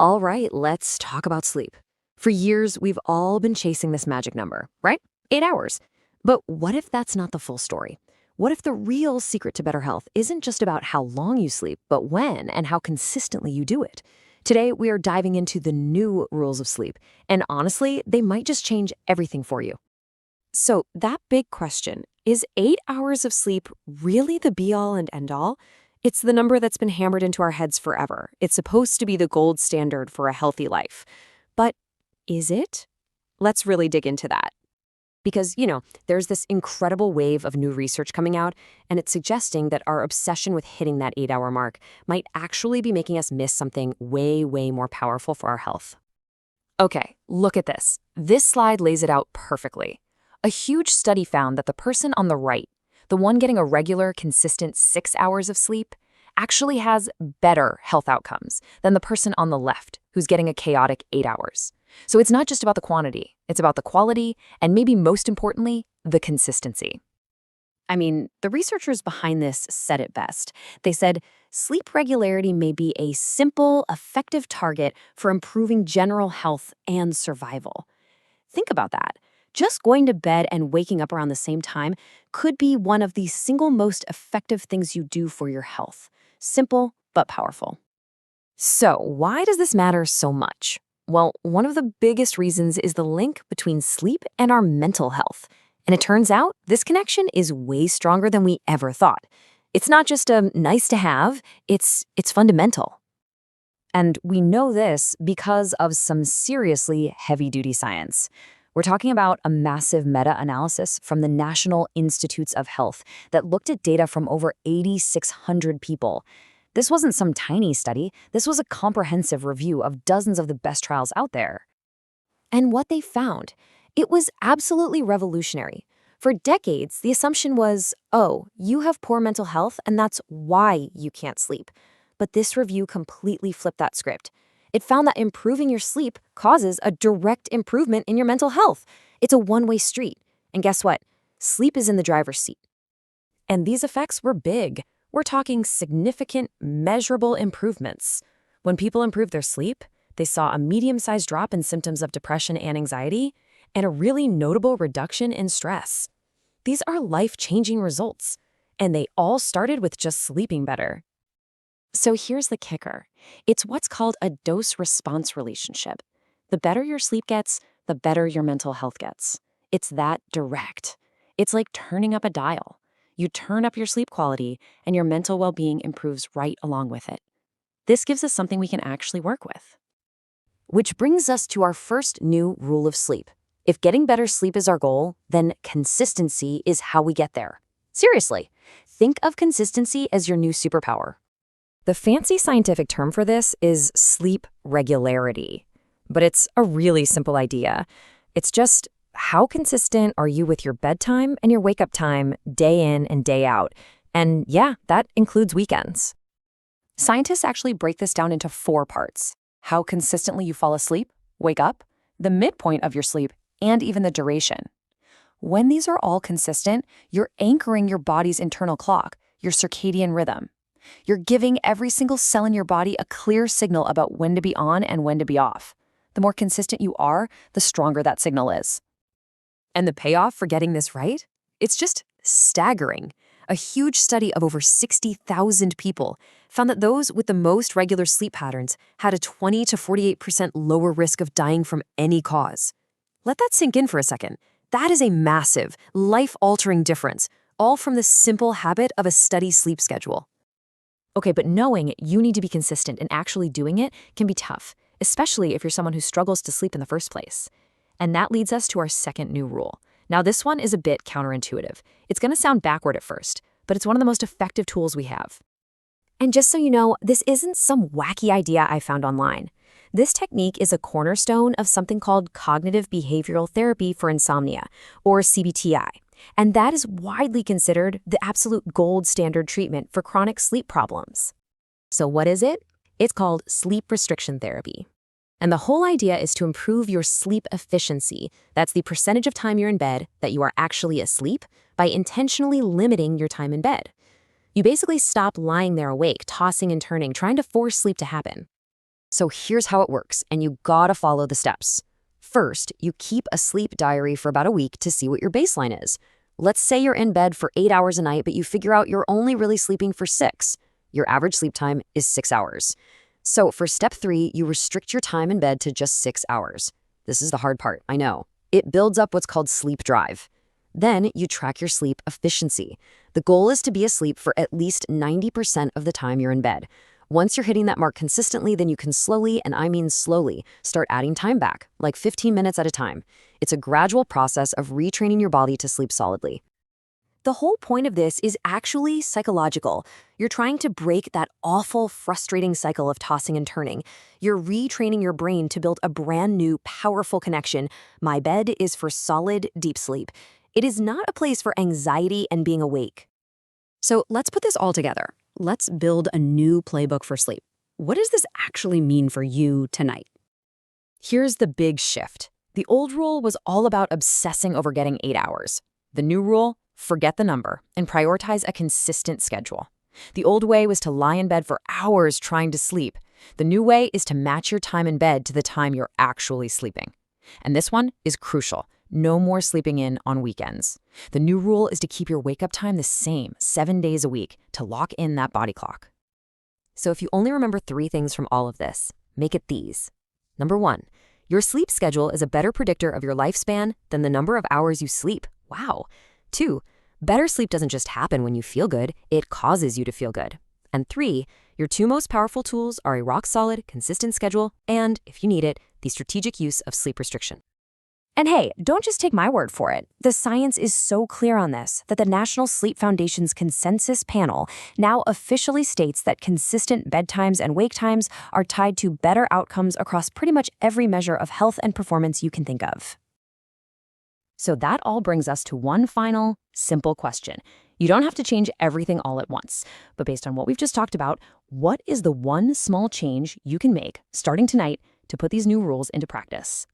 All right, let's talk about sleep. For years, we've all been chasing this magic number, right? 8 hours. But what if that's not the full story? What if the real secret to better health isn't just about how long you sleep, but when and how consistently you do it? Today, we are diving into the new rules of sleep, and honestly, they might just change everything for you. So, that big question, is 8 hours of sleep really the be all and end all? It's the number that's been hammered into our heads forever. It's supposed to be the gold standard for a healthy life. But is it? Let's really dig into that. Because, there's this incredible wave of new research coming out, and it's suggesting that our obsession with hitting that 8 hour mark might actually be making us miss something way, way more powerful for our health. Okay, look at this. This slide lays it out perfectly. A huge study found that the person on the right, the one getting a regular, consistent 6 hours of sleep, actually has better health outcomes than the person on the left, who's getting a chaotic 8 hours. So it's not just about the quantity, it's about the quality, and maybe most importantly, the consistency. I mean, the researchers behind this said it best. They said, sleep regularity may be a simple, effective target for improving general health and survival. Think about that. Just going to bed and waking up around the same time could be one of the single most effective things you do for your health. Simple, but powerful. So, why does this matter so much? Well, one of the biggest reasons is the link between sleep and our mental health. And it turns out this connection is way stronger than we ever thought. It's not just a nice to have, it's fundamental. And we know this because of some seriously heavy-duty science. We're talking about a massive meta-analysis from the National Institutes of Health that looked at data from over 8,600 people. This wasn't some tiny study. This was a comprehensive review of dozens of the best trials out there. And what they found, it was absolutely revolutionary. For decades, the assumption was, oh, you have poor mental health and that's why you can't sleep. But this review completely flipped that script. It found that improving your sleep causes a direct improvement in your mental health. It's a one-way street. And guess what? Sleep is in the driver's seat. And these effects were big. We're talking significant, measurable improvements. When people improved their sleep, they saw a medium-sized drop in symptoms of depression and anxiety, and a really notable reduction in stress. These are life-changing results, and they all started with just sleeping better. So here's the kicker. It's what's called a dose-response relationship. The better your sleep gets, the better your mental health gets. It's that direct. It's like turning up a dial. You turn up your sleep quality, and your mental well-being improves right along with it. This gives us something we can actually work with. Which brings us to our first new rule of sleep. If getting better sleep is our goal, then consistency is how we get there. Seriously, think of consistency as your new superpower. The fancy scientific term for this is sleep regularity. But it's a really simple idea. It's just, how consistent are you with your bedtime and your wake-up time day in and day out? And yeah, that includes weekends. Scientists actually break this down into 4 parts. How consistently you fall asleep, wake up, the midpoint of your sleep, and even the duration. When these are all consistent, you're anchoring your body's internal clock, your circadian rhythm. You're giving every single cell in your body a clear signal about when to be on and when to be off. The more consistent you are, the stronger that signal is. And the payoff for getting this right? It's just staggering. A huge study of over 60,000 people found that those with the most regular sleep patterns had a 20 to 48% lower risk of dying from any cause. Let that sink in for a second. That is a massive, life-altering difference, all from the simple habit of a steady sleep schedule. Okay, but knowing you need to be consistent and actually doing it can be tough, especially if you're someone who struggles to sleep in the first place. And that leads us to our second new rule. Now, this one is a bit counterintuitive. It's going to sound backward at first, but it's one of the most effective tools we have. And just so you know, this isn't some wacky idea I found online. This technique is a cornerstone of something called cognitive behavioral therapy for insomnia, or CBTI. And that is widely considered the absolute gold standard treatment for chronic sleep problems. So what is it? It's called sleep restriction therapy. And the whole idea is to improve your sleep efficiency. That's the percentage of time you're in bed that you are actually asleep by intentionally limiting your time in bed. You basically stop lying there awake, tossing and turning, trying to force sleep to happen. So here's how it works, and you gotta follow the steps. First, you keep a sleep diary for about a week to see what your baseline is. Let's say you're in bed for 8 hours a night, but you figure out you're only really sleeping for 6. Your average sleep time is 6 hours. So for step 3, you restrict your time in bed to just 6 hours. This is the hard part, I know. It builds up what's called sleep drive. Then you track your sleep efficiency. The goal is to be asleep for at least 90% of the time you're in bed. Once you're hitting that mark consistently, then you can slowly, and I mean slowly, start adding time back, like 15 minutes at a time. It's a gradual process of retraining your body to sleep solidly. The whole point of this is actually psychological. You're trying to break that awful, frustrating cycle of tossing and turning. You're retraining your brain to build a brand new, powerful connection. My bed is for solid, deep sleep. It is not a place for anxiety and being awake. So let's put this all together. Let's build a new playbook for sleep. What does this actually mean for you tonight? Here's the big shift. The old rule was all about obsessing over getting 8 hours. The new rule: forget the number and prioritize a consistent schedule. The old way was to lie in bed for hours trying to sleep. The new way is to match your time in bed to the time you're actually sleeping. And this one is crucial. No more sleeping in on weekends. The new rule is to keep your wake-up time the same, 7 days a week, to lock in that body clock. So if you only remember 3 things from all of this, make it these. Number 1, your sleep schedule is a better predictor of your lifespan than the number of hours you sleep. Wow. 2, better sleep doesn't just happen when you feel good, it causes you to feel good. And 3, your 2 most powerful tools are a rock-solid, consistent schedule and, if you need it, the strategic use of sleep restriction. And hey, don't just take my word for it. The science is so clear on this that the National Sleep Foundation's consensus panel now officially states that consistent bedtimes and wake times are tied to better outcomes across pretty much every measure of health and performance you can think of. So that all brings us to one final, simple question. You don't have to change everything all at once, but based on what we've just talked about, what is the one small change you can make starting tonight to put these new rules into practice?